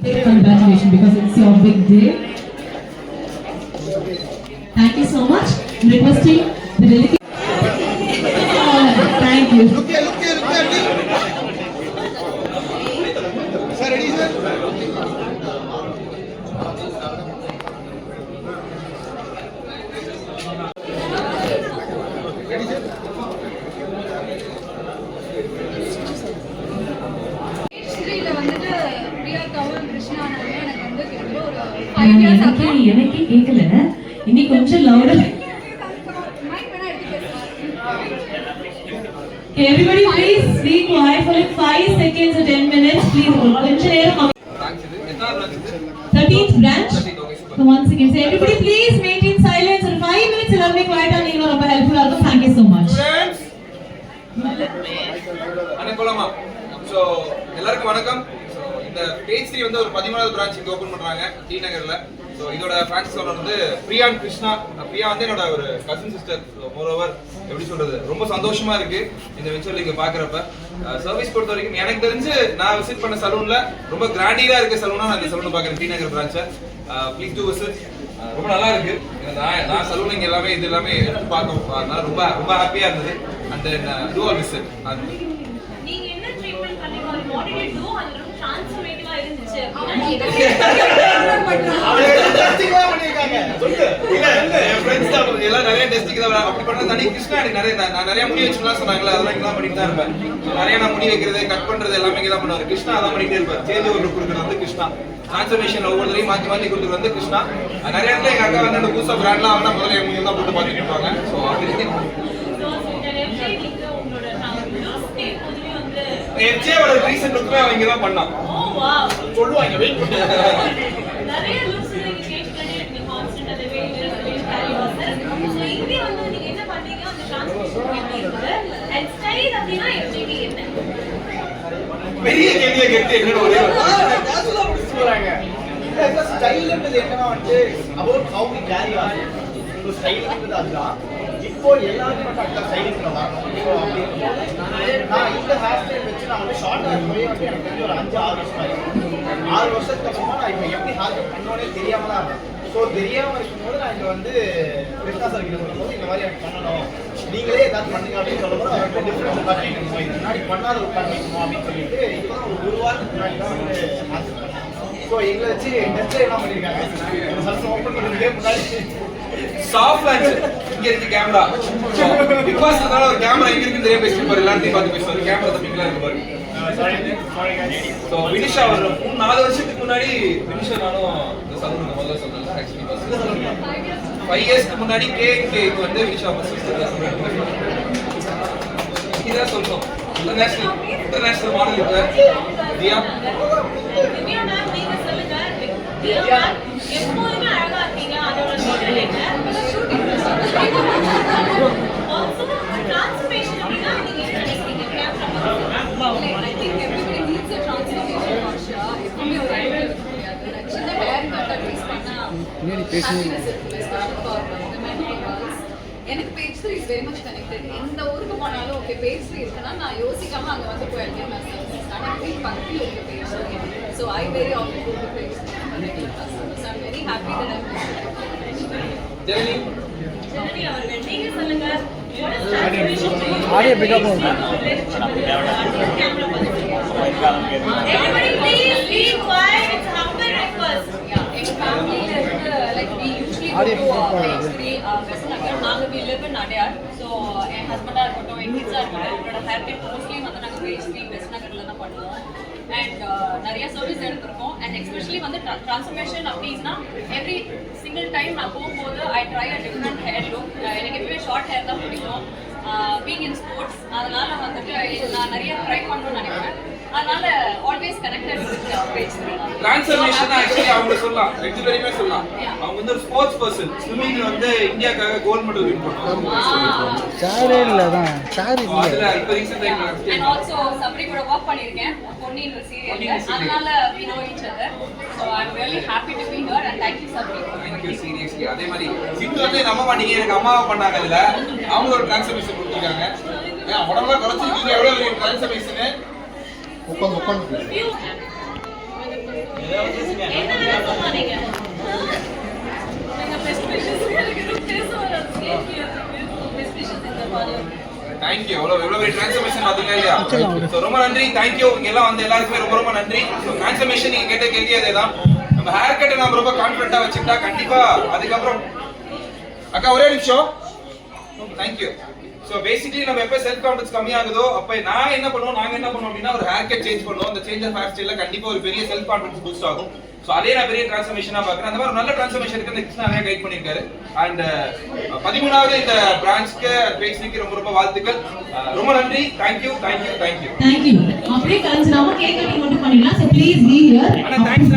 Congratulations because it's your big day. Thank you so much. Requesting the delegate. Thank you. Look here. Sir, ready, sir? Ready, sir? எனக்கு கேட்கல இனி கொஞ்சம் லவுடா. Everybody please be quiet for like 5 seconds or 10 minutes please. கொஞ்சம் நேரம் 13th branch. So once again say everybody please maintain silence for 5 minutes. எல்லாரும் quiet ஆ நீங்க ரொம்ப ஹெல்ப்ஃபுல்லா இருக்கும். Thank you so much. அனைவருக்கும் சோ எல்லாருக்கும் வணக்கம். இந்த பேஜ் 3 வந்து ஒரு 13வது பிரான்ச் இங்க ஓபன் பண்றாங்க டி நகர்ல. சோ இதோட பிரான்ச் ஓனர் வந்து பிரியான் கிருஷ்ணா. பிரியா வந்து என்னோட ஒரு கசின் சிஸ்டர். மோர் ஓவர் எப்படி சொல்றது ரொம்ப சந்தோஷமா இருக்கு இந்த வெஞ்சர்ல இங்க பாக்குறப்ப. சர்வீஸ் பொறுத்த வரைக்கும் எனக்கு தெரிஞ்சு நான் விசிட் பண்ண சலூன்ல ரொம்ப கிராண்டியரா இருக்க சலூனா நான் இந்த சலூனை பாக்குறேன் டி நகர் பிரான்ச்ச. Please do visit. ரொம்ப நல்லா இருக்கு. நான் சலூன் இங்க எல்லாமே இது எல்லாமே எடுத்து பார்த்தோம். அதனால ரொம்ப ரொம்ப ஹாப்பியா இருந்தது. And then to all visit. நீங்க என்ன ட்ரீட்மென்ட் பண்ணீங்க? What did you to? அது ரொம்ப ட்ரான்ஸ்ஃபர்மேட்டிவா இருந்துச்சு. என் ஃப்ரெண்ட்ஸ் தான் எல்லாம் நிறைய டெஸ்டிங் தான் அப்படி பண்ண தனி கிருஷ்ணா எனக்கு நான் நிறைய முடி வச்சுலாம் சொன்னாங்களே அதெல்லாம் இங்க தான் பண்ணிட்டு தான் இருப்பேன். நிறைய நான் முடி வைக்கிறது கட் பண்றது எல்லாமே இங்க தான் பண்ணுவாரு. கிருஷ்ணா அதான் பண்ணிட்டே இருப்பார். சேஞ்ச் ஓவர் கொடுக்குறது வந்து கிருஷ்ணா. டிரான்ஸ்ஃபர்மேஷன் ஒவ்வொருத்தரையும் மாற்றி கொடுக்குறது வந்து கிருஷ்ணா. நிறைய இடத்துல எங்க அக்கா வந்து புதுசா பிராண்ட்லாம் அவனா முதல்ல என் முடியும் தான் போட்டு பார்த்துட்டு இருப்பாங்க. ஸோ அப்படி எஃப்ஜேவோட ரீசன்ட் லுக்மே அவங்க இங்க தான் பண்ணான். ஓ வாவ் சொல்லுவாங்க வெயிட் பண்ணு. நிறைய லுக்ஸ் நீங்க சேஞ்ச் பண்ணி நீங்க கான்ஸ்டன்ட் அதே வே ஸ்டைல் வந்து சோ இங்க வந்து நீங்க என்ன பண்ணீங்க அந்த ட்ரான்ஸ்ஃபர்மேஷன் பண்ணிருக்கீங்க அண்ட் ஸ்டைல் அப்படினா எப்படி என்ன பெரிய கேள்வியை கேட்டு என்ன ஒரே சொல்றாங்க இந்த ஸ்டைல்ன்றது என்னன்னா வந்து about how we carry our. So ஸ்டைல்ன்றது அதுதான். இப்போ எல்லாருமே வந்து ஸ்டைலிங்ல வரணும். ஸோ அப்படி நான் இந்த ஹேர் ஸ்டைல் வச்சு நான் வந்து ஷார்ட் ஹேர் போய் வந்து எனக்கு தெரிஞ்ச ஒரு 5-6 வருஷம் ஆயிடுச்சு. 6 வருஷத்துக்கு அப்புறமா நான் இப்போ எப்படி ஹேர் கட் பண்ணோன்னே தெரியாம தான் இருந்தேன். ஸோ தெரியாமல் இருக்கும்போது நான் இங்கே வந்து கிருஷ்ணா சார் கிட்ட சொல்லும்போது இந்த மாதிரி எனக்கு பண்ணணும் நீங்களே ஏதாவது பண்ணுங்க அப்படின்னு சொல்லும்போது அவர் வந்து டிஃப்ரென்ஸ் காட்டிட்டு முன்னாடி பண்ணாத ஒரு பண்ணிக்கணும் அப்படின்னு சொல்லிட்டு இப்போ தான் ஒரு வாரத்துக்கு முன்னாடி தான் வந்து ஹேர் கட் பண்ணேன். ஸோ எங்களை வச்சு டெஸ்ட் என்ன பண்ணியிருக்காங்க சல்சம் ஓப்பன் பண்ணுறதுக்கே முன்னாடி சாஃப்ட் லான்ச் இங்க இருக்கு கேமரா. பிக் பாஸ்னால ஒரு கேமரா இங்க இருக்கு தெரியும் பேசிட்டு பாரு எல்லாத்தையும் பார்த்து பேசுவாரு. கேமரா தம்பிங்களா இருக்கு பாரு. சோ வினிஷா ஒரு 4 வருஷத்துக்கு முன்னாடி வினிஷா நானும் இந்த சலூன் முதல்ல சொன்னேன் ஆக்சுவலி 5 இயர்ஸ்க்கு முன்னாடி கேக் வந்து வினிஷா சிஸ்டர் தான் சொன்னாங்க. இதான் சொல்றோம் இன்டர்நேஷனல் மாடல் இப்ப தியா திவ்யா மேம் நீங்க சொல்லுங்க. திவ்யா மேம் எப்பவுமே அழகா இருக்கீங்க. அதோட மாடல் என்ன? ஆல்சோ ட்ரான்ஸ்ஃபர்மேஷன் அப்படினா நீங்க என்ன நினைக்கிறீங்க? I think everybody needs a transformation for sure. எப்பவுமே ஒரு ஐடியா இருக்க முடியாது. சின்ன ஹேர் கட் அட்வைஸ் பண்ணா happiness இருக்கும், especially for women and girls. எனக்கு page 3 is very much connected. எந்த ஊருக்கு போனாலும் ஓகே பேஜ் 3 இருக்குன்னா நான் யோசிக்காம அங்க வந்து போயிடுவேன். நான் சர்வீஸ் ஸ்டார்ட் பக்கத்துல இருக்க page 3. So I very often go to page 3 and connect with customers. I'm very happy that I'm Jenny அவர்கள் நீங்க சொல்லுங்க. Audio pickup Everybody please be quiet. It's humble request. Yeah, in family like we usually go to page 3 நாங்க we live in Adyar. So என் ஹஸ்பண்டா இருக்கட்டும் என் கிட்ஸா இருக்கட்டும் என்னோட hair cut mostly வந்து நாங்க page 3 west நகர்ல தான் பண்ணுவோம். அண்ட் நிறைய சர்வீஸ் எடுத்திருக்கோம். அண்ட் எஸ்பெஷலி வந்து ட்ரான்ஸ்ஃபர்மேஷன் அப்படின்னா எவ்ரி சிங்கிள் டைம் நான் போகும்போது I try a different hair look. எனக்கு எப்பவுமே ஷார்ட் ஹேர் தான் பிடிக்கும். பீங் இன் ஸ்போர்ட்ஸ் அதனால வந்துட்டு நான் நிறைய ட்ரை பண்ணணும்னு நினைப்பேன். அதனால always connected with page 3. Transformation actually அவங்க சொல்லலாம் ரெண்டு பேருமே சொல்லலாம். அவங்க வந்து ஒரு ஸ்போர்ட்ஸ் பர்சன். ஸ்விம்மிங்ல வந்து இந்தியாக்காக கோல்ட் மெடல் வின் பண்ணாங்க. சாரே இல்லதான் சாரி அதுல இப்ப ரீசன்ட் டைம்ல அண்ட் ஆல்சோ சப்ரி கூட வர்க் பண்ணிருக்கேன் பொன்னியின் சீரியல்ல. அதனால we know each other. So I'm really happy to be here and thank you Sabri. Thank you seriously. அதே மாதிரி சிந்து வந்து நம்ப மாட்டீங்க எனக்கு அம்மாவா பண்ணாங்க இல்ல அவங்களோட டிரான்ஸ்ஃபர்மேஷன் கொடுத்திருக்காங்க. ஏன் உடம்புல குறைச்சிருக்கீங்க எவ்வளவு டிரான்ஸ்ஃபர்மேஷன் உட்காந்து தேங்க்யூ. எவ்வளவு பெரிய டிரான்ஸ்ஃபர்மேஷன் பாத்தீங்களா இல்லையா? So ரொம்ப நன்றி, தேங்க்யூ. இங்க எல்லாம் வந்து எல்லாருக்குமே ரொம்ப ரொம்ப நன்றி. So டிரான்ஸ்ஃபர்மேஷன் நீங்க கேட்ட கேள்வி அதேதான். நம்ம ஹேர் கட்டை நாம ரொம்ப கான்ஃபிடென்ட்டா வச்சுக்கிட்டா கண்டிப்பா அதுக்கப்புறம் அக்கா ஒரே நிமிஷம். தேங்க்யூ. ஸோ பேசிக்கலி நம்ம எப்போ செல்ஃப் கான்ஃபிடன்ஸ் கம்மியாகுதோ அப்போ நாங்க என்ன பண்ணுவோம் அப்படின்னா ஒரு ஹேர் கட் சேஞ்ச் பண்ணுவோம். அந்த சேஞ்ச் ஆஃப் ஹேர் ஸ்டைல கண்டிப்பா ஒரு பெரிய செல்ஃப் கான்ஃபிடன்ஸ் பூஸ்ட் ஆகும். ஸோ அதே நான் பெரிய டிரான்ஸ்ஃபர்மேஷனா பார்க்குறேன். அந்த மாதிரி ஒரு நல்ல டிரான்ஸ்ஃபர்மேஷன் இருக்கு. இந்த கிருஷ்ணா நிறைய கைட் பண்ணியிருக்காரு. அண்ட் 13வது இந்த பிரான்ச்க்கு பேசிக்கு ரொம்ப ரொம்ப வாழ்த்துக்கள். ரொம்ப நன்றி. தேங்க்யூ. அப்படியே கலந்துடாம கேக் கட்டிங் மட்டும் பண்ணிடலாம். So please be here. Anna thanks.